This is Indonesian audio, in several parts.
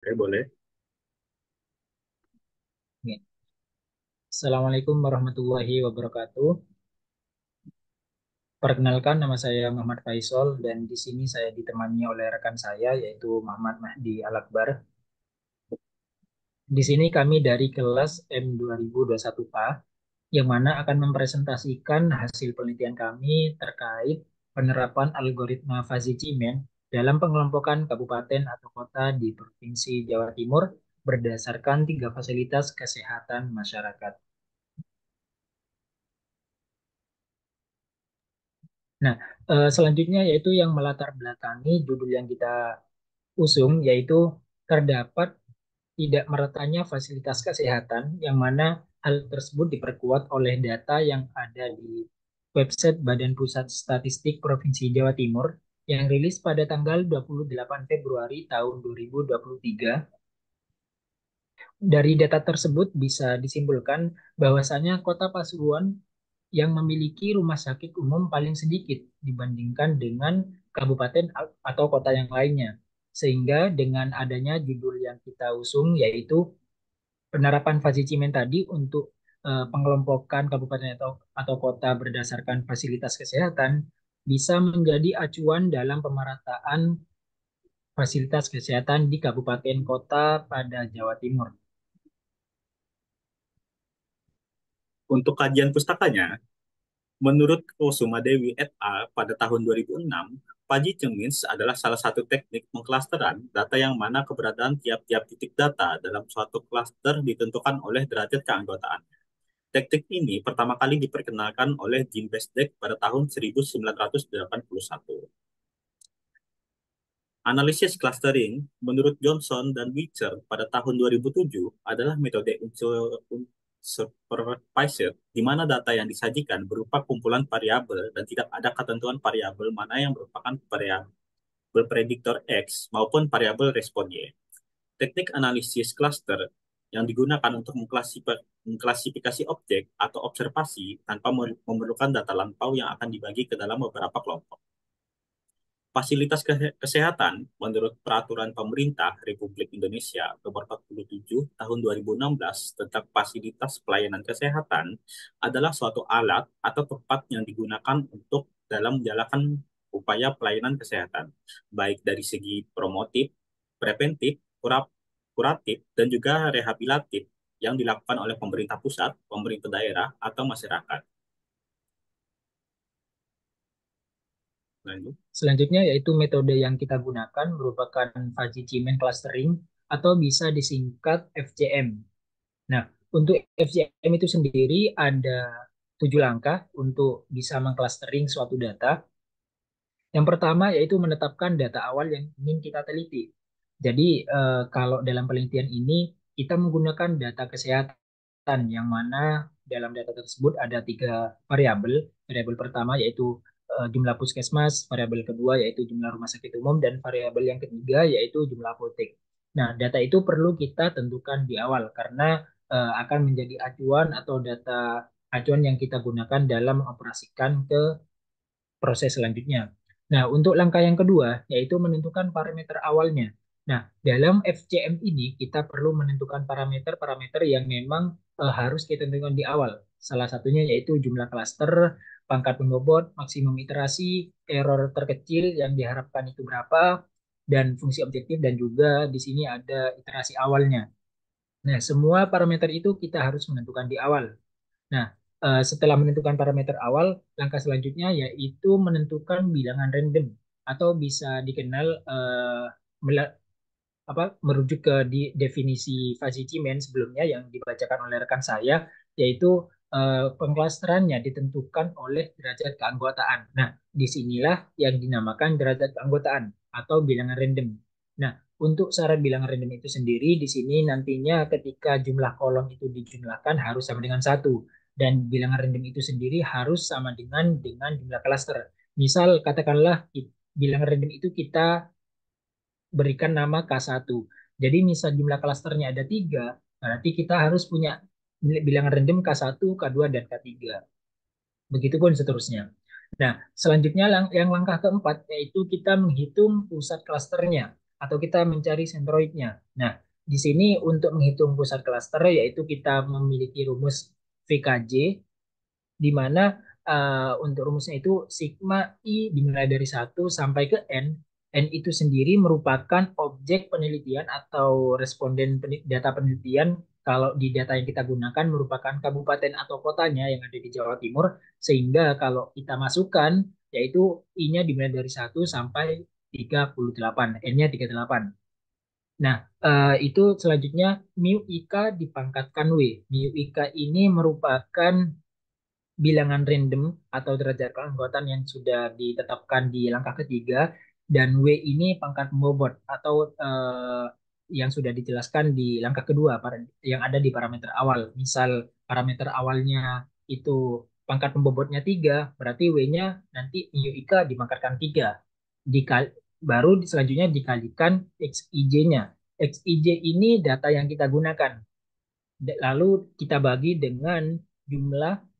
Oke, boleh. Ya. Assalamualaikum warahmatullahi wabarakatuh. Perkenalkan, nama saya Muhammad Faisal dan di sini saya ditemani oleh rekan saya yaitu Muhammad Mahdi Al-Akbar. Di sini kami dari kelas M2021A yang mana akan mempresentasikan hasil penelitian kami terkait penerapan algoritma fuzzy Ciment dalam pengelompokan kabupaten atau kota di Provinsi Jawa Timur berdasarkan tiga fasilitas kesehatan masyarakat. Nah, selanjutnya yaitu yang melatar belakangi judul yang kita usung, yaitu terdapat tidak meretanya fasilitas kesehatan, yang mana hal tersebut diperkuat oleh data yang ada di website Badan Pusat Statistik Provinsi Jawa Timur yang rilis pada tanggal 28 Februari tahun 2023. Dari data tersebut bisa disimpulkan bahwasanya Kota Pasuruan yang memiliki rumah sakit umum paling sedikit dibandingkan dengan kabupaten atau kota yang lainnya. Sehingga dengan adanya judul yang kita usung yaitu penerapan fasi cimen tadi untuk pengelompokan kabupaten atau kota berdasarkan fasilitas kesehatan bisa menjadi acuan dalam pemerataan fasilitas kesehatan di kabupaten kota pada Jawa Timur. Untuk kajian pustakanya, menurut Kusuma Dewi et al. Pada tahun 2006, Fuzzy Cemins adalah salah satu teknik mengklasteran data yang mana keberadaan tiap-tiap titik data dalam suatu klaster ditentukan oleh derajat keanggotaan. Teknik ini pertama kali diperkenalkan oleh Jim Bezdek pada tahun 1981. Analisis clustering menurut Johnson dan Witcher pada tahun 2007 adalah metode unsupervised di mana data yang disajikan berupa kumpulan variabel dan tidak ada ketentuan variabel mana yang merupakan variabel prediktor X maupun variabel respon Y. Teknik analisis cluster yang digunakan untuk mengklasifikasi objek atau observasi tanpa memerlukan data lampau yang akan dibagi ke dalam beberapa kelompok. Fasilitas kesehatan menurut Peraturan Pemerintah Republik Indonesia Nomor 47 Tahun 2016 tentang fasilitas pelayanan kesehatan adalah suatu alat atau tempat yang digunakan untuk dalam menjalankan upaya pelayanan kesehatan, baik dari segi promotif, preventif, kuratif, dan juga rehabilitatif yang dilakukan oleh pemerintah pusat, pemerintah daerah, atau masyarakat. Lanjut. Selanjutnya yaitu metode yang kita gunakan merupakan fuzzy Ciment clustering atau bisa disingkat FCM. Nah, untuk FCM itu sendiri ada 7 langkah untuk bisa mengclustering suatu data. Yang pertama yaitu menetapkan data awal yang ingin kita teliti. Jadi, kalau dalam penelitian ini kita menggunakan data kesehatan yang mana dalam data tersebut ada 3 variabel. Variabel pertama yaitu jumlah puskesmas, variabel kedua yaitu jumlah rumah sakit umum, dan variabel yang ketiga yaitu jumlah apotek. Nah, data itu perlu kita tentukan di awal karena akan menjadi acuan atau data acuan yang kita gunakan dalam mengoperasikan ke proses selanjutnya. Nah, untuk langkah yang kedua, yaitu menentukan parameter awalnya. Nah, dalam FCM ini kita perlu menentukan parameter-parameter yang memang harus kita tentukan di awal. Salah satunya yaitu jumlah klaster, pangkat pembobot, maksimum iterasi, error terkecil yang diharapkan itu berapa, dan fungsi objektif, dan juga di sini ada iterasi awalnya. Nah, semua parameter itu kita harus menentukan di awal. Nah, setelah menentukan parameter awal, langkah selanjutnya yaitu menentukan bilangan random atau bisa dikenal merujuk ke definisi fuzzy Ciment sebelumnya yang dibacakan oleh rekan saya, yaitu pengklasterannya ditentukan oleh derajat keanggotaan. Nah, disinilah yang dinamakan derajat keanggotaan atau bilangan random. Nah, untuk syarat bilangan random itu sendiri, di sini nantinya ketika jumlah kolom itu dijumlahkan harus sama dengan satu. Dan bilangan random itu sendiri harus sama dengan jumlah klaster. Misal katakanlah bilangan random itu kita berikan nama K1. Jadi misal jumlah klasternya ada 3, berarti kita harus punya bilangan random K1, K2, dan K3. Begitupun seterusnya. Nah, selanjutnya yang langkah keempat yaitu kita menghitung pusat klasternya. atau kita mencari sentroidnya. Nah, di sini untuk menghitung pusat klaster yaitu kita memiliki rumus VKJ di mana untuk rumusnya itu sigma I dimulai dari 1 sampai ke N. N itu sendiri merupakan objek penelitian atau responden data penelitian kalau di data yang kita gunakan merupakan kabupaten atau kotanya yang ada di Jawa Timur, sehingga kalau kita masukkan yaitu I-nya dimulai dari 1 sampai 38, N-nya 38. Nah, itu selanjutnya mu IK dipangkatkan W. Mu IK ini merupakan bilangan random atau derajat keanggotaan yang sudah ditetapkan di langkah ketiga, dan W ini pangkat bobot atau yang sudah dijelaskan di langkah kedua yang ada di parameter awal. Misal parameter awalnya itu pangkat pembobotnya 3, berarti W-nya nanti mu IK dipangkatkan 3. Dikali, baru selanjutnya dikalikan XIJ-nya. XIJ ini data yang kita gunakan. Lalu kita bagi dengan jumlah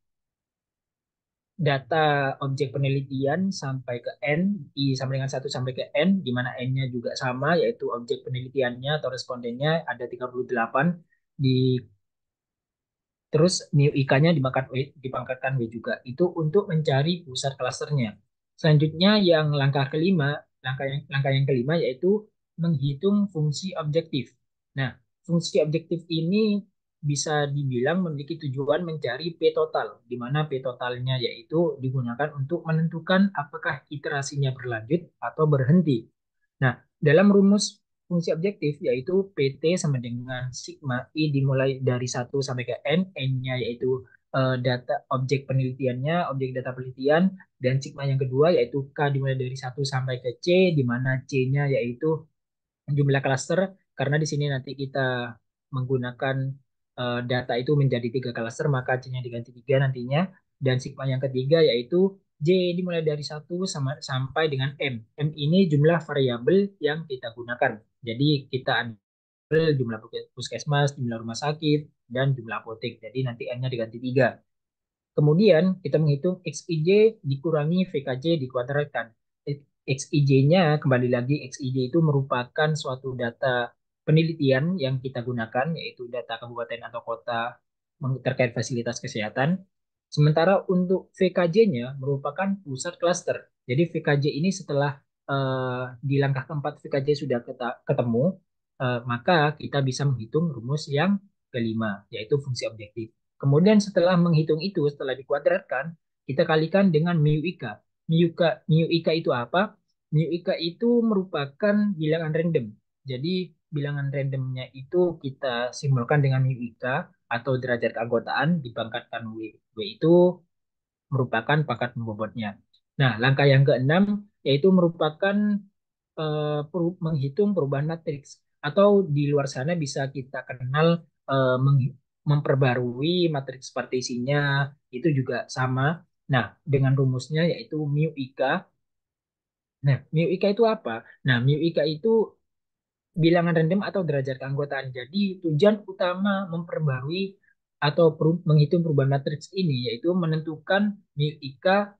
data objek penelitian sampai ke N, I sama dengan 1 sampai ke N, di mana N-nya juga sama, yaitu objek penelitiannya atau respondennya ada 38, di, terus mu IK-nya dipangkatkan W juga. Itu untuk mencari pusat klasternya. Selanjutnya yang langkah yang kelima yaitu menghitung fungsi objektif. Nah, fungsi objektif ini bisa dibilang memiliki tujuan mencari P total, di mana P totalnya yaitu digunakan untuk menentukan apakah iterasinya berlanjut atau berhenti. Nah, dalam rumus fungsi objektif yaitu PT sama dengan sigma I dimulai dari 1 sampai ke N, N-nya yaitu data objek penelitiannya, objek data penelitian, dan sigma yang kedua yaitu K dimulai dari 1 sampai ke C, di mana C-nya yaitu jumlah klaster, karena di sini nanti kita menggunakan data itu menjadi 3 klaster, maka C-nya diganti 3 nantinya, dan sigma yang ketiga yaitu J dimulai dari 1 sampai dengan M. M ini jumlah variabel yang kita gunakan. Jadi kita ambil jumlah puskesmas, jumlah rumah sakit, dan jumlah apotek. Jadi nanti N-nya diganti 3. Kemudian kita menghitung XIJ dikurangi VKJ dikuadratkan. XIJ-nya kembali lagi, XIJ itu merupakan suatu data penelitian yang kita gunakan, yaitu data kabupaten atau kota terkait fasilitas kesehatan. Sementara untuk VKJ-nya merupakan pusat klaster. Jadi VKJ ini setelah di langkah keempat VKJ sudah ketemu, maka kita bisa menghitung rumus yang kelima, yaitu fungsi objektif. Kemudian setelah menghitung itu, setelah dikuadratkan, kita kalikan dengan mu IK. Mu IK itu apa? Mu IK itu merupakan bilangan random. Jadi bilangan randomnya itu kita simbolkan dengan mu IK atau derajat keanggotaan dipangkatkan W. W itu merupakan pangkat pembobotnya. Nah, langkah yang keenam yaitu merupakan menghitung perubahan matriks, atau di luar sana bisa kita kenal memperbarui matriks partisinya, itu juga sama. Nah, dengan rumusnya yaitu mu IK. Nah, mu IK itu apa? Nah, mu IK itu bilangan random atau derajat keanggotaan. Jadi, tujuan utama memperbarui atau menghitung perubahan matriks ini yaitu menentukan mu IK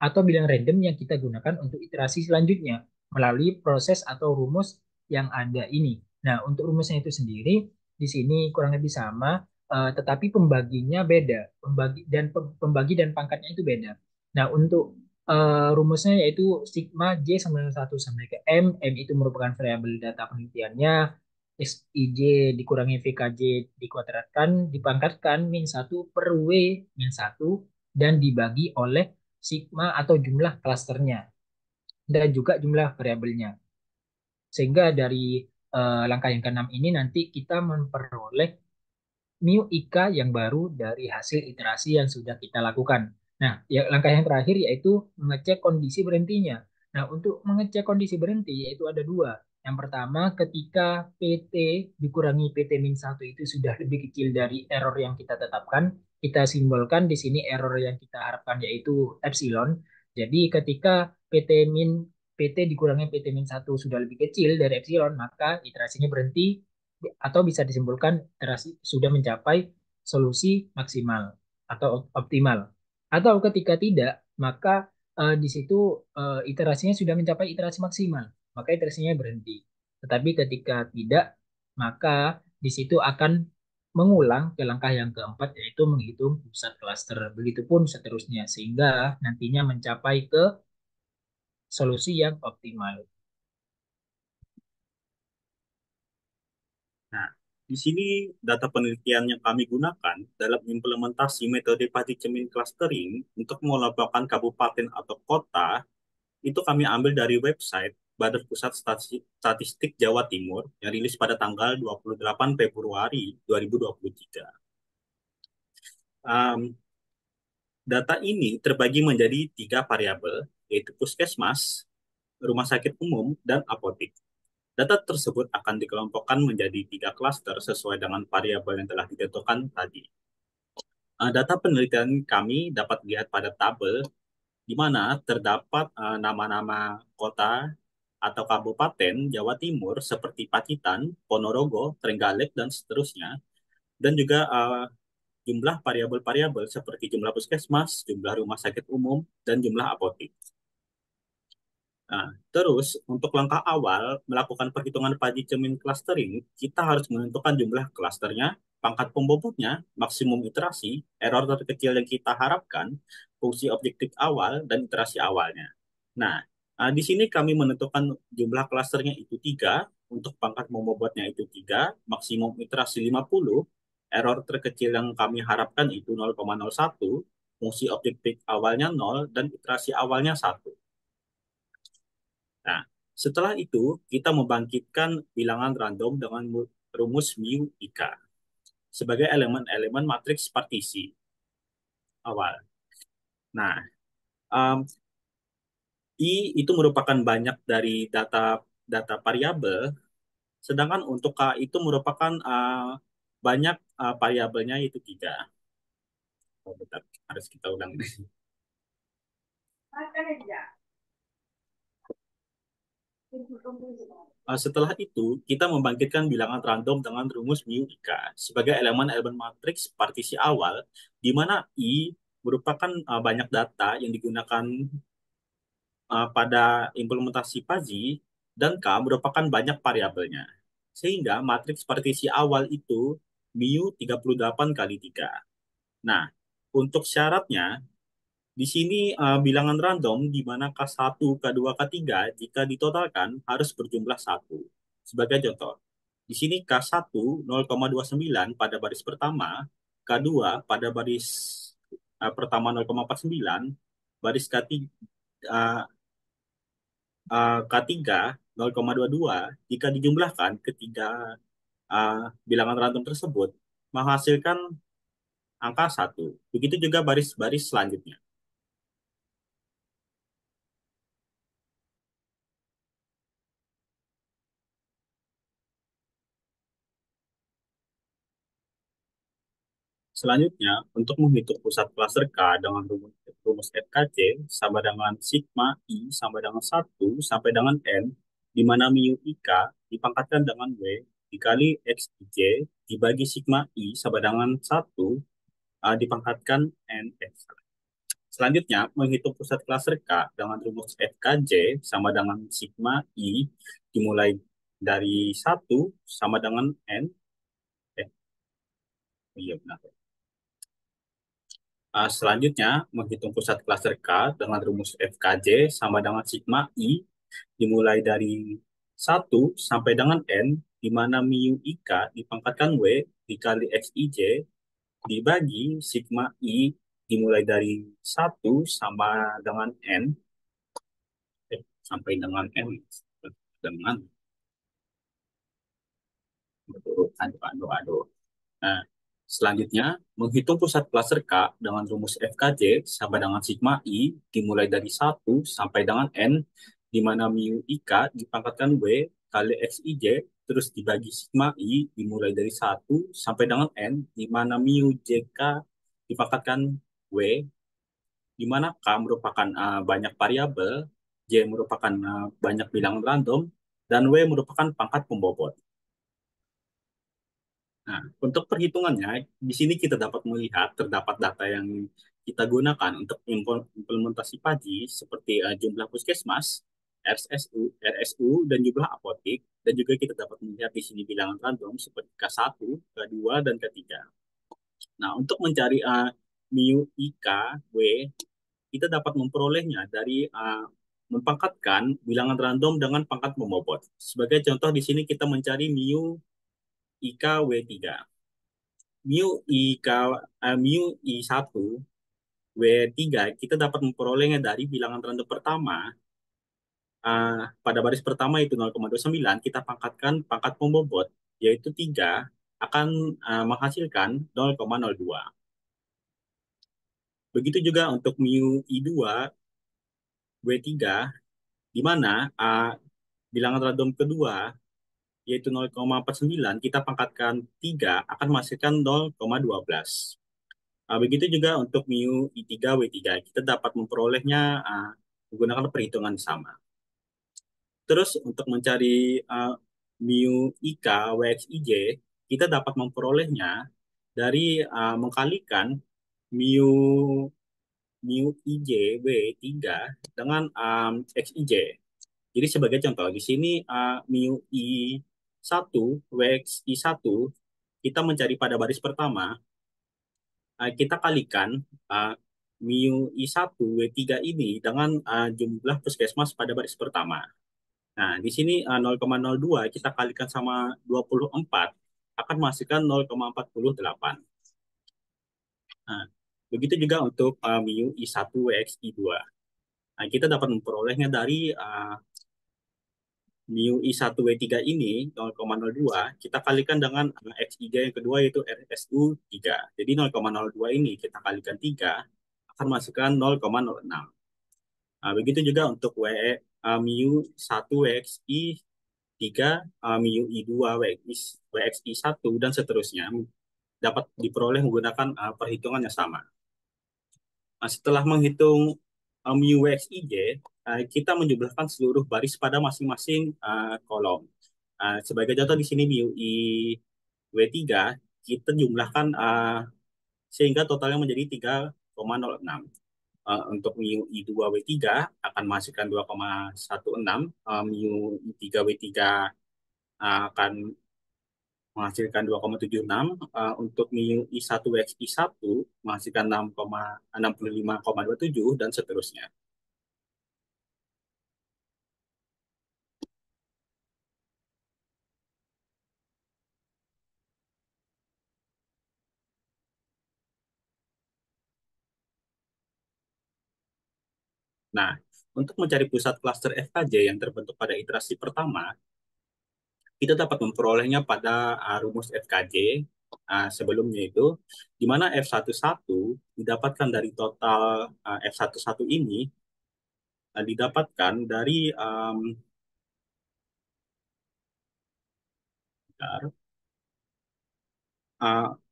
atau bilangan random yang kita gunakan untuk iterasi selanjutnya melalui proses atau rumus yang ada ini. Nah, untuk rumusnya itu sendiri di sini kurang lebih sama, tetapi pembaginya beda. Pembagi dan pangkatnya itu beda. Nah, untuk rumusnya yaitu sigma J sama dengan 1 sampai ke M. M itu merupakan variabel data penelitiannya. XIJ dikurangi VKJ dikuadratkan, dipangkatkan min 1 per W min 1, dan dibagi oleh sigma atau jumlah klasternya dan juga jumlah variabelnya. Sehingga dari langkah yang keenam ini nanti kita memperoleh mu IK yang baru dari hasil iterasi yang sudah kita lakukan. Nah, langkah yang terakhir yaitu mengecek kondisi berhentinya. Nah, untuk mengecek kondisi berhenti yaitu ada dua. Yang pertama, ketika PT dikurangi PT-1 itu sudah lebih kecil dari error yang kita tetapkan, kita simbolkan di sini error yang kita harapkan yaitu epsilon. Jadi ketika PT dikurangi PT-1 sudah lebih kecil dari epsilon, maka iterasinya berhenti, atau bisa disimpulkan iterasi sudah mencapai solusi maksimal atau optimal. Atau ketika tidak, maka di situ iterasinya sudah mencapai iterasi maksimal, maka iterasinya berhenti. Tetapi ketika tidak, maka di situ akan mengulang ke langkah yang keempat, yaitu menghitung pusat klaster. Begitupun seterusnya, sehingga nantinya mencapai ke solusi yang optimal. Nah, di sini data penelitian yang kami gunakan dalam implementasi metode padi cermin clustering untuk melaporkan kabupaten atau kota itu kami ambil dari website Badan Pusat Statistik Jawa Timur yang rilis pada tanggal 28 Februari 2023. Um, Data ini terbagi menjadi tiga variabel, yaitu puskesmas, rumah sakit umum, dan apotek. Data tersebut akan dikelompokkan menjadi tiga klaster sesuai dengan variabel yang telah ditentukan tadi. Data penelitian kami dapat dilihat pada tabel di mana terdapat nama-nama kota atau kabupaten Jawa Timur seperti Pacitan, Ponorogo, Trenggalek, dan seterusnya. Dan juga jumlah variabel-variabel seperti jumlah puskesmas, jumlah rumah sakit umum, dan jumlah apotek. Nah, terus untuk langkah awal melakukan perhitungan padi cermin clustering, kita harus menentukan jumlah klasternya, pangkat pembobotnya, maksimum iterasi, error terkecil yang kita harapkan, fungsi objektif awal, dan iterasi awalnya. Nah, di sini kami menentukan jumlah klasternya itu 3, untuk pangkat pembobotnya itu 3, maksimum iterasi 50, error terkecil yang kami harapkan itu 0,01, fungsi objektif awalnya 0, dan iterasi awalnya 1. Nah, setelah itu kita membangkitkan bilangan random dengan rumus mu IK sebagai elemen-elemen matriks partisi awal. Nah, um, I itu merupakan banyak dari data data variabel, sedangkan untuk K itu merupakan banyak variabelnya itu 3. Oh, bentar, harus kita ulang. Setelah itu, kita membangkitkan bilangan random dengan rumus mu IK sebagai elemen-elemen matriks partisi awal, di mana I merupakan banyak data yang digunakan pada implementasi Pazi, dan K merupakan banyak variabelnya. Sehingga matriks partisi awal itu mu 38 kali 3. Nah, untuk syaratnya, di sini bilangan random di mana K1, K2, K3 jika ditotalkan harus berjumlah 1. Sebagai contoh, di sini K1 0,29 pada baris pertama, K2 pada baris pertama 0,49, baris K3 0,22, jika dijumlahkan ketiga uh, bilangan random tersebut menghasilkan angka 1. Begitu juga baris-baris selanjutnya. Selanjutnya, untuk menghitung pusat klaster K dengan rumus FKC sama dengan sigma I sama dengan 1 sampai dengan N, di mana mu IK dipangkatkan dengan W dikali XIJ dibagi sigma I sama dengan 1 dipangkatkan N X. Selanjutnya, menghitung pusat klaster K dengan rumus FKJ sama dengan sigma I dimulai dari 1 sama dengan N. Iya benar. Selanjutnya, menghitung pusat klaster K dengan rumus FKJ sama dengan sigma I dimulai dari 1 sampai dengan N, di mana mu IK dipangkatkan W dikali XIJ dibagi sigma I dimulai dari 1 sama dengan N, sampai dengan N, dengan, aduh. Nah, selanjutnya, menghitung pusat klaster K dengan rumus FKJ sama dengan sigma I dimulai dari 1 sampai dengan N, di mana mu IK dipangkatkan W kali XIJ, terus dibagi sigma I dimulai dari 1 sampai dengan N, di mana mu JK dipangkatkan W, di mana K merupakan banyak variabel, J merupakan banyak bilangan random, dan W merupakan pangkat pembobot. Nah, untuk perhitungannya, di sini kita dapat melihat terdapat data yang kita gunakan untuk implementasi padi seperti jumlah puskesmas, RSU, dan jumlah apotik. Dan juga kita dapat melihat di sini bilangan random seperti K1, K2, dan K3. Nah, untuk mencari mu IK W, kita dapat memperolehnya dari mempangkatkan bilangan random dengan pangkat membobot. Sebagai contoh di sini kita mencari mu IK W3. Mu I1 W3 kita dapat memperolehnya dari bilangan random pertama. Pada baris pertama itu 0,29, kita pangkatkan pangkat pembobot yaitu 3 akan menghasilkan 0,02. Begitu juga untuk mu I2 W3 di mana bilangan random kedua yaitu 0,49, kita pangkatkan 3 akan menghasilkan 0,12. Begitu juga untuk mu I3 W3, kita dapat memperolehnya menggunakan perhitungan sama. Terus untuk mencari mu IK WX IJ, kita dapat memperolehnya dari mengkalikan mu mu IJ W3 dengan XIJ. Jadi sebagai contoh, di sini mu I1 WX I1, kita mencari pada baris pertama, kita kalikan uh, mu I1 W3 ini dengan jumlah puskesmas pada baris pertama. Nah, di sini 0,02 kita kalikan sama 24 akan menghasilkan 0,48. Nah, begitu juga untuk mu I1 WX I2. Nah, kita dapat memperolehnya dari mu I1 W3 ini 0,02 kita kalikan dengan XIJ yang kedua yaitu RSU 3. Jadi 0,02 ini kita kalikan 3 akan menghasilkan 0,06. Nah, begitu juga untuk mu 1 WXI 3, mu I2 WXI 1 dan seterusnya dapat diperoleh menggunakan perhitungan yang sama. Nah, setelah menghitung mu WXIJ, kita menjumlahkan seluruh baris pada masing-masing kolom. Sebagai contoh di sini mu I W3 kita jumlahkan sehingga totalnya menjadi 3,06. Untuk mu I2 W3 akan menghasilkan 2,16, mu I3 W3 akan menghasilkan 2,76, untuk mu I1 X I1 menghasilkan 65,27 dan seterusnya. Nah, untuk mencari pusat klaster FKJ yang terbentuk pada iterasi pertama, kita dapat memperolehnya pada rumus FKJ sebelumnya itu, di mana F11 didapatkan dari total F11 ini didapatkan dari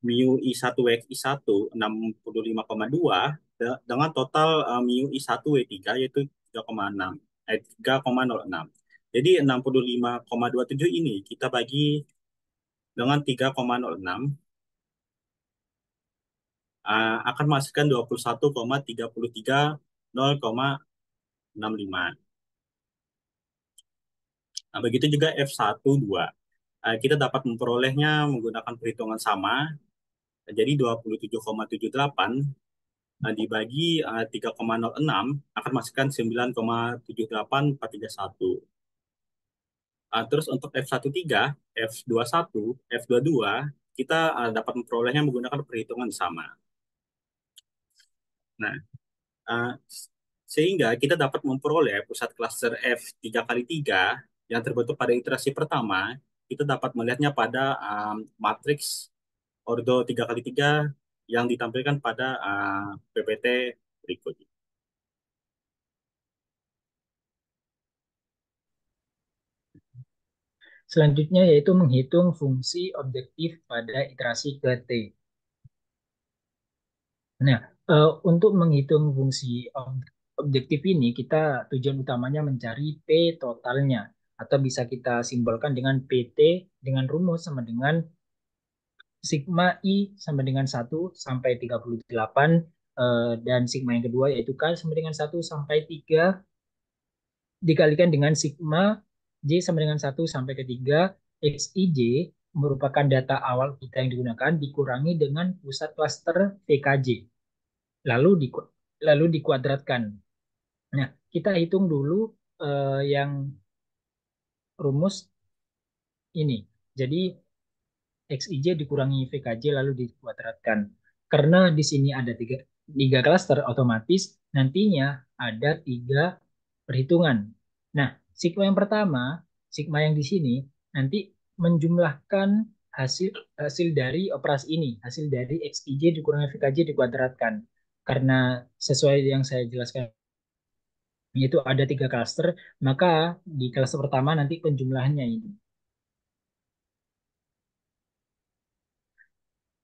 mu I1 X I1 65,2 dengan total mu I1 W3 yaitu 3,6 3,06. Jadi 65,27 ini kita bagi dengan 3,06 akan menghasilkan 21,33 0,65. Nah, begitu juga F12. Kita dapat memperolehnya menggunakan perhitungan sama. Jadi 27,78 dibagi 3,06 akan menghasilkan 9,78431. Terus untuk F13, F21, F22 kita dapat memperolehnya menggunakan perhitungan sama. Nah, uh, sehingga kita dapat memperoleh pusat klaster F3 kali 3 yang terbentuk pada iterasi pertama. Kita dapat melihatnya pada matriks ordo 3 kali 3 yang ditampilkan pada PPT berikut. Selanjutnya yaitu menghitung fungsi objektif pada iterasi ke T. Nah, untuk menghitung fungsi objektif ini, kita tujuan utamanya mencari P totalnya. Atau bisa kita simbolkan dengan PT dengan rumus sama dengan sigma I sama dengan 1 sampai 38, dan sigma yang kedua yaitu K sama dengan 1 sampai 3 dikalikan dengan sigma J sama dengan 1 sampai ke 3, XIJ merupakan data awal kita yang digunakan dikurangi dengan pusat klaster VKJ. Lalu di, lalu dikuadratkan. Nah, kita hitung dulu yang rumus ini. Jadi XIJ dikurangi VKJ lalu dikuadratkan. Karena di sini ada tiga klaster, otomatis nantinya ada 3 perhitungan. Nah, sigma yang pertama, sigma yang di sini nanti menjumlahkan hasil hasil dari operasi ini, hasil dari XIJ dikurangi VKJ dikuadratkan. Karena sesuai yang saya jelaskan yaitu ada 3 klaster, maka di klaster pertama nanti penjumlahannya ini.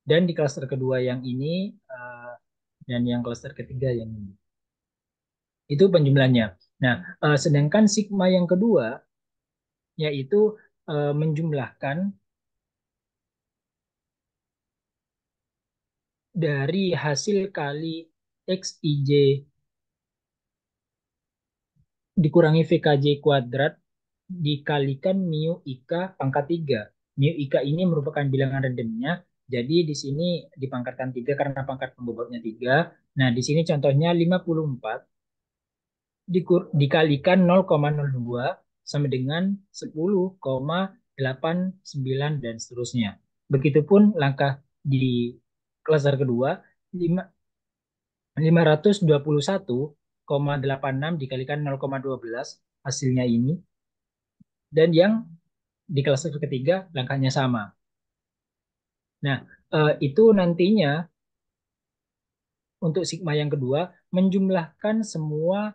Dan di klaster kedua yang ini, dan yang klaster ketiga yang ini. Itu penjumlahannya. Nah, sedangkan sigma yang kedua, yaitu menjumlahkan dari hasil kali XIJ dikurangi VKJ kuadrat dikalikan mu IK pangkat 3. Mu IK ini merupakan bilangan randomnya, jadi di sini dipangkatkan 3 karena pangkat pembobotnya 3. Nah, di sini contohnya 54 dikalikan 0,02 sama dengan 10,89 dan seterusnya. Begitupun langkah di klaster kedua, 521,86 dikalikan 0,12 hasilnya ini. Dan yang di klaster ketiga langkahnya sama. Nah, itu nantinya untuk sigma yang kedua menjumlahkan semua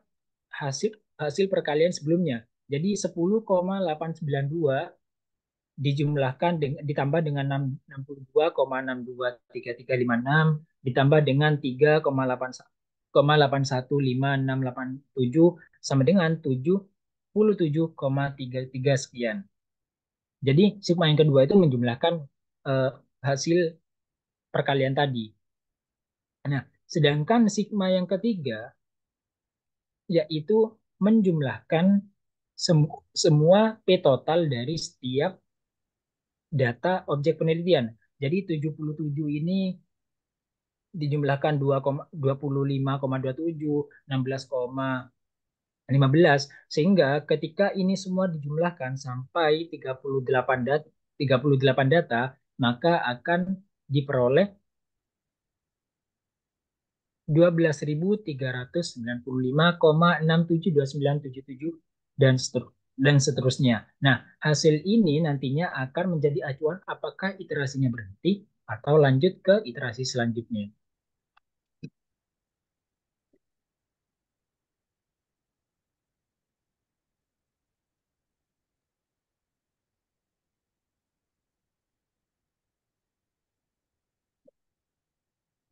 hasil hasil perkalian sebelumnya. Jadi 10,892 dijumlahkan ditambah dengan 62,623356 ditambah dengan 3,81567 sama dengan 77,33 sekian. Jadi sigma yang kedua itu menjumlahkan hasil perkalian tadi. Nah, sedangkan sigma yang ketiga yaitu menjumlahkan semua P total dari setiap data objek penelitian. Jadi 77 ini dijumlahkan 25,27, 16,15 sehingga ketika ini semua dijumlahkan sampai 38 data maka akan diperoleh 12.395,672977 dan seterusnya. Nah, hasil ini nantinya akan menjadi acuan apakah iterasinya berhenti atau lanjut ke iterasi selanjutnya.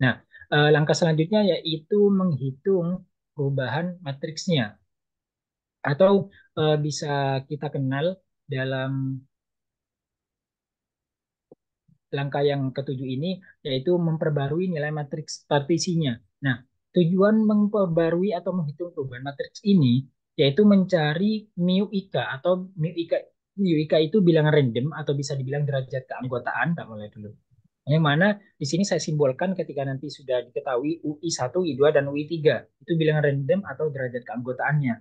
Nah, langkah selanjutnya yaitu menghitung perubahan matriksnya atau bisa kita kenal dalam langkah yang ketujuh ini yaitu memperbarui nilai matriks partisinya. Nah, tujuan memperbarui atau menghitung perubahan matriks ini yaitu mencari mu IK atau mu IK itu bilangan random atau bisa dibilang derajat keanggotaan. Kita mulai dulu. Yang mana di sini saya simbolkan ketika nanti sudah diketahui UI1, UI2, dan UI3. Itu bilangan random atau derajat keanggotaannya.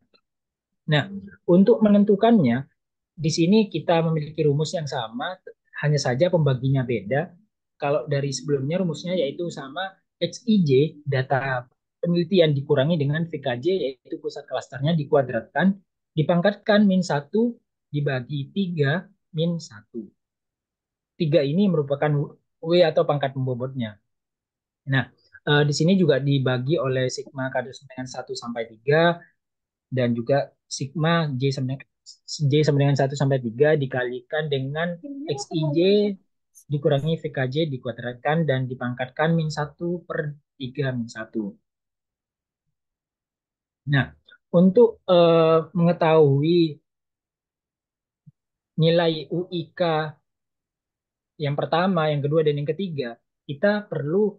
Nah, untuk menentukannya, di sini kita memiliki rumus yang sama, hanya saja pembaginya beda. Kalau dari sebelumnya rumusnya yaitu sama XIJ, data penelitian dikurangi dengan VKJ, yaitu pusat klasternya dikuadratkan, dipangkatkan min 1 dibagi 3 min 1. 3 ini merupakan W atau pangkat pembobotnya. Nah, di sini juga dibagi oleh sigma kado dengan 1 sampai 3 dan juga sigma J sama dengan 1 sampai 3 dikalikan dengan XIJ dikurangi VKJ dikuadratkan dan dipangkatkan min 1/3 min 1. Nah, untuk mengetahui nilai UIK yang pertama, yang kedua, dan yang ketiga, kita perlu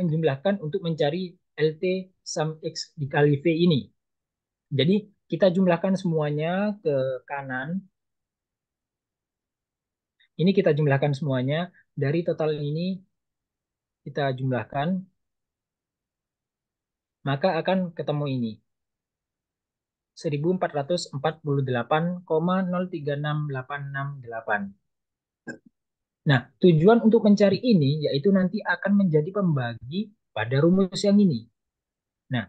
menjumlahkan untuk mencari LT sum X dikali V ini. Jadi kita jumlahkan semuanya ke kanan. Ini kita jumlahkan semuanya. Dari total ini kita jumlahkan, maka akan ketemu ini. 1448,036868. Nah, tujuan untuk mencari ini yaitu nanti akan menjadi pembagi pada rumus yang ini. Nah,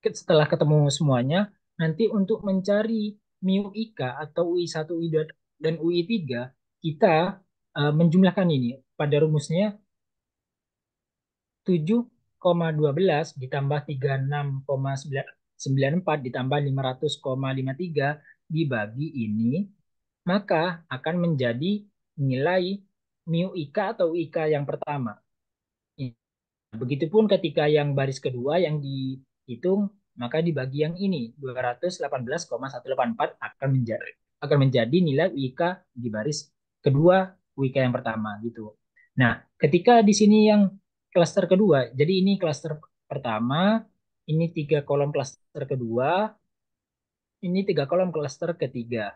setelah ketemu semuanya, nanti untuk mencari mu IK atau UI1, UI2, dan UI3, kita menjumlahkan ini. Pada rumusnya 7,12 ditambah 36,94 ditambah 500,53 dibagi ini, maka akan menjadi nilai mu IK atau IK yang pertama. Begitupun ketika yang baris kedua yang dihitung, maka dibagi yang ini 218,184 akan menjadi nilai WIK di baris kedua WIK yang pertama gitu. Nah, ketika di sini yang klaster kedua, jadi ini klaster pertama, ini 3 kolom klaster kedua, ini 3 kolom klaster ketiga.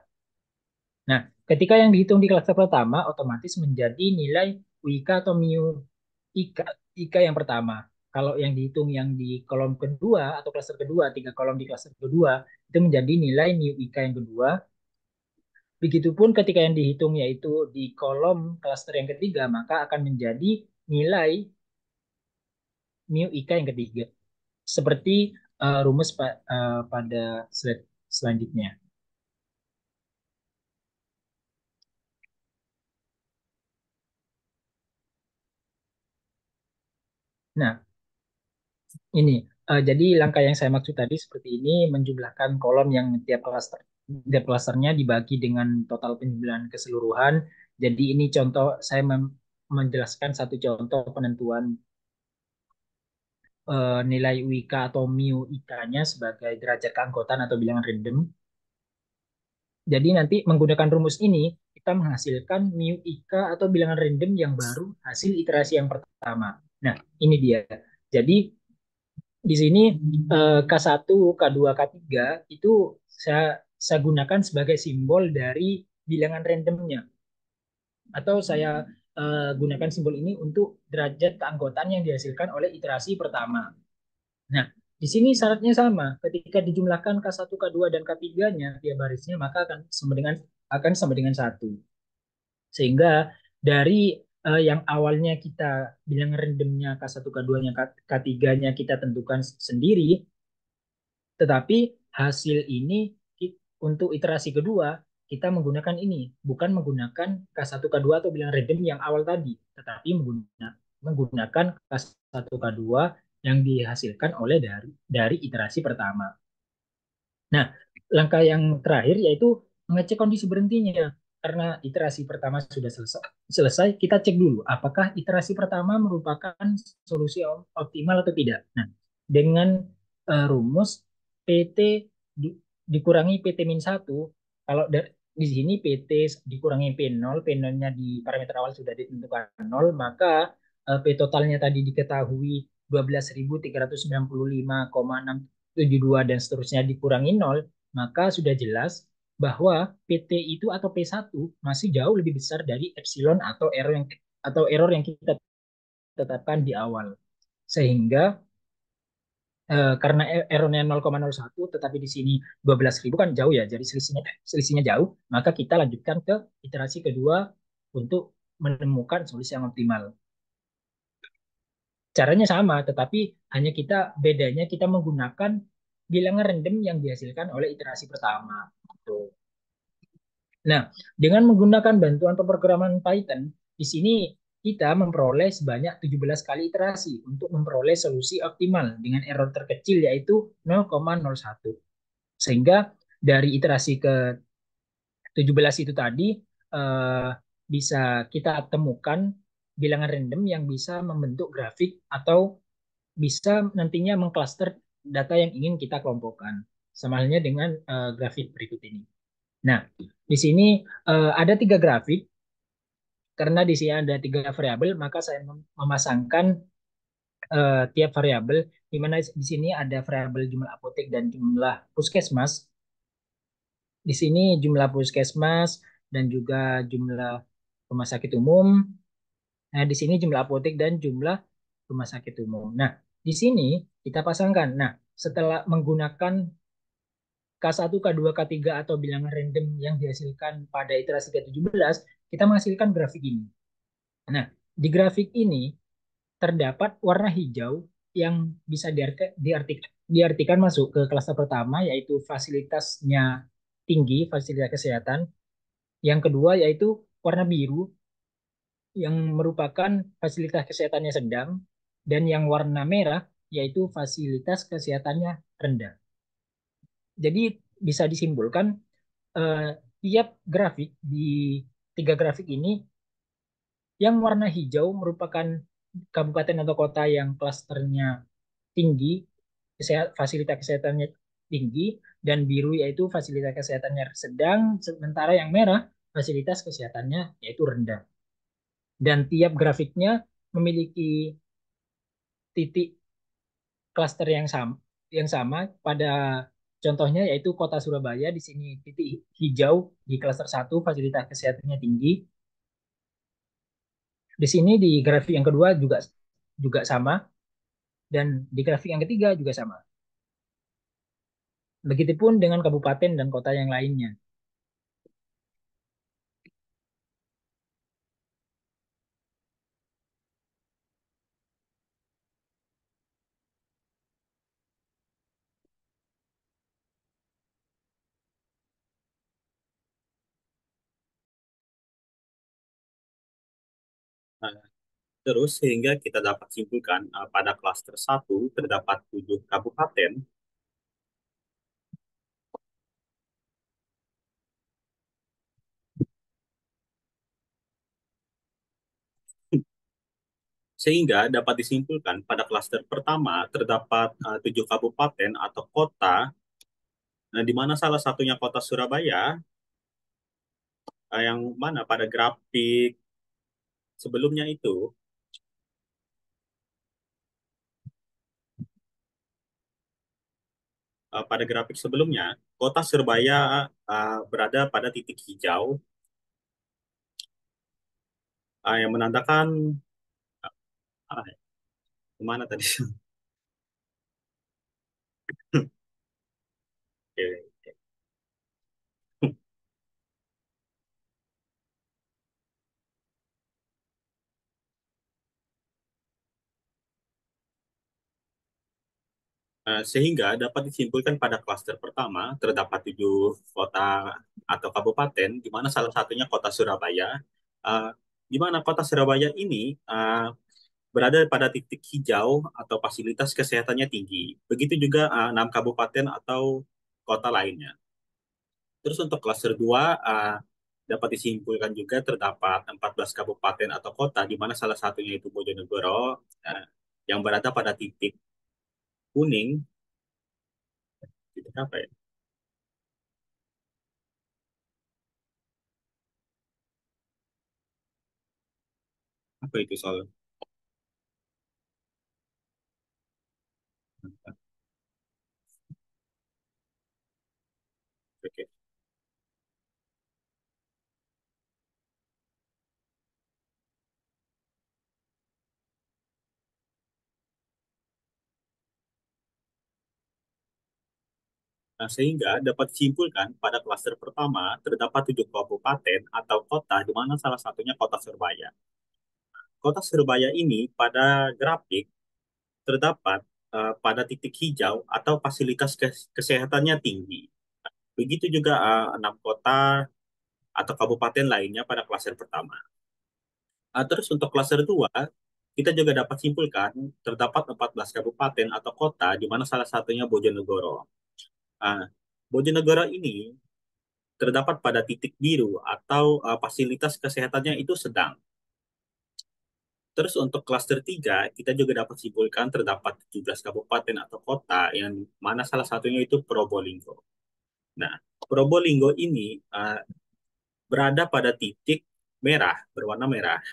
Nah, ketika yang dihitung di klaster pertama otomatis menjadi nilai WIK atau mu IK, IK yang pertama. Kalau yang dihitung yang di kolom kedua atau klaster kedua, 3 kolom di klaster kedua, itu menjadi nilai mu IK yang kedua. Begitupun ketika yang dihitung yaitu di kolom klaster yang ketiga, maka akan menjadi nilai mu IK yang ketiga. Seperti rumus pada slide selanjutnya. Nah, ini jadi langkah yang saya maksud tadi seperti ini, menjumlahkan kolom yang tiap klasternya dibagi dengan total penjumlahan keseluruhan. Jadi ini contoh saya menjelaskan satu contoh penentuan nilai UIK atau mu IK-nya sebagai derajat keanggotaan atau bilangan random. Jadi nanti menggunakan rumus ini kita menghasilkan mu IK atau bilangan random yang baru hasil iterasi yang pertama. Nah, ini dia. Jadi di sini K1, K2, K3 itu saya gunakan sebagai simbol dari bilangan randomnya. Atau saya gunakan simbol ini untuk derajat keanggotaan yang dihasilkan oleh iterasi pertama. Nah, di sini syaratnya sama. Ketika dijumlahkan K1, K2, dan K3-nya, tiap barisnya, maka akan sama dengan 1. Sehingga dari yang awalnya kita bilang randomnya K1, K2-nya, K3-nya kita tentukan sendiri, tetapi hasil ini untuk iterasi kedua kita menggunakan ini, bukan menggunakan K1, K2 atau bilang random yang awal tadi, tetapi menggunakan K1, K2 yang dihasilkan oleh dari iterasi pertama. Nah, langkah yang terakhir yaitu mengecek kondisi berhentinya. Karena iterasi pertama sudah selesai, kita cek dulu apakah iterasi pertama merupakan solusi optimal atau tidak. Nah, dengan rumus PT dikurangi PT-1, kalau di sini PT dikurangi P0, P0-nya di parameter awal sudah ditentukan 0, maka P totalnya tadi diketahui 12.395,672 dan seterusnya dikurangi 0, maka sudah jelas bahwa PT itu atau P1 masih jauh lebih besar dari epsilon atau error yang kita tetapkan di awal. Sehingga karena errornya 0,01 tetapi di sini 12.000 kan jauh ya, jadi selisihnya jauh, maka kita lanjutkan ke iterasi kedua untuk menemukan solusi yang optimal. Caranya sama, tetapi hanya bedanya kita menggunakan bilangan random yang dihasilkan oleh iterasi pertama. Gitu. Nah, dengan menggunakan bantuan pemrograman Python, di sini kita memperoleh sebanyak 17 kali iterasi untuk memperoleh solusi optimal dengan error terkecil yaitu 0,01. Sehingga dari iterasi ke 17 itu tadi bisa kita temukan bilangan random yang bisa membentuk grafik atau bisa nantinya mengklaster data yang ingin kita kelompokkan. Sama halnya dengan grafik berikut ini. Nah, di sini ada 3 grafik. Karena di sini ada 3 variabel, maka saya memasangkan tiap variabel, di mana di sini ada variabel jumlah apotek dan jumlah puskesmas. Di sini jumlah puskesmas dan juga jumlah rumah sakit umum. Nah, di sini jumlah apotek dan jumlah rumah sakit umum. Nah, di sini kita pasangkan. Nah, setelah menggunakan K1, K2, K3 atau bilangan random yang dihasilkan pada iterasi ke-17, kita menghasilkan grafik ini. Nah, di grafik ini terdapat warna hijau yang bisa diartikan masuk ke klaster pertama, yaitu fasilitasnya tinggi, fasilitas kesehatan. Yang kedua yaitu warna biru yang merupakan fasilitas kesehatannya sedang, dan yang warna merah yaitu fasilitas kesehatannya rendah. Jadi bisa disimpulkan eh, tiap grafik di tiga grafik ini, yang warna hijau merupakan kabupaten atau kota yang klasternya tinggi, fasilitas kesehatannya tinggi, dan biru yaitu fasilitas kesehatannya sedang, sementara yang merah fasilitas kesehatannya yaitu rendah. Dan tiap grafiknya memiliki titik klaster yang sama pada contohnya, yaitu kota Surabaya. Di sini titik hijau di klaster 1 fasilitas kesehatannya tinggi. Di sini di grafik yang kedua juga juga sama, dan di grafik yang ketiga juga sama. Begitupun dengan kabupaten dan kota yang lainnya. Nah, terus sehingga kita dapat simpulkan pada klaster satu terdapat 7 kabupaten, sehingga dapat disimpulkan pada klaster pertama terdapat 7 kabupaten atau kota, nah, di mana salah satunya kota Surabaya, yang mana pada grafik sebelumnya itu, pada grafik sebelumnya kota Surabaya berada pada titik hijau, yang menandakan ah, kemana tadi? Oke. Sehingga dapat disimpulkan pada klaster pertama terdapat 7 kota atau kabupaten, di mana salah satunya kota Surabaya, uh, di mana kota Surabaya ini berada pada titik hijau atau fasilitas kesehatannya tinggi. Begitu juga 6 kabupaten atau kota lainnya. Terus untuk klaster 2 dapat disimpulkan juga terdapat 14 kabupaten atau kota, di mana salah satunya itu Bojonegoro, uh, yang berada pada titik kuning. Titik apa ya? Apa itu soal? Oke. Nah, sehingga dapat disimpulkan pada klaster pertama terdapat 7 kabupaten atau kota, di mana salah satunya kota Surabaya. Kota Surabaya ini pada grafik terdapat pada titik hijau atau fasilitas kesehatannya tinggi. Begitu juga 6 kota atau kabupaten lainnya pada klaster pertama. Terus untuk klaster 2 kita juga dapat simpulkan terdapat 14 kabupaten atau kota, di mana salah satunya Bojonegoro. Ah, Bojonegoro ini terdapat pada titik biru atau fasilitas kesehatannya itu sedang. Terus untuk klaster 3 kita juga dapat simpulkan terdapat 17 kabupaten atau kota, yang mana salah satunya itu Probolinggo. Nah, Probolinggo ini berada pada titik merah, berwarna merah,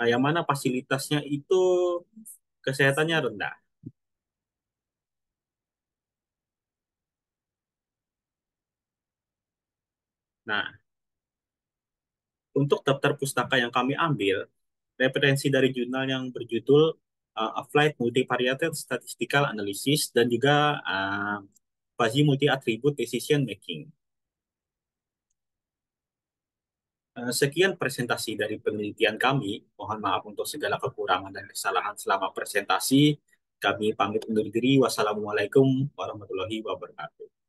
yang mana fasilitasnya itu kesehatannya rendah. Nah, untuk daftar pustaka yang kami ambil, referensi dari jurnal yang berjudul Applied Multivariate Statistical Analysis dan juga Fuzzy Multi-Attribute Decision Making. Sekian presentasi dari penelitian kami. Mohon maaf untuk segala kekurangan dan kesalahan selama presentasi. Kami pamit undur diri. Wassalamualaikum warahmatullahi wabarakatuh.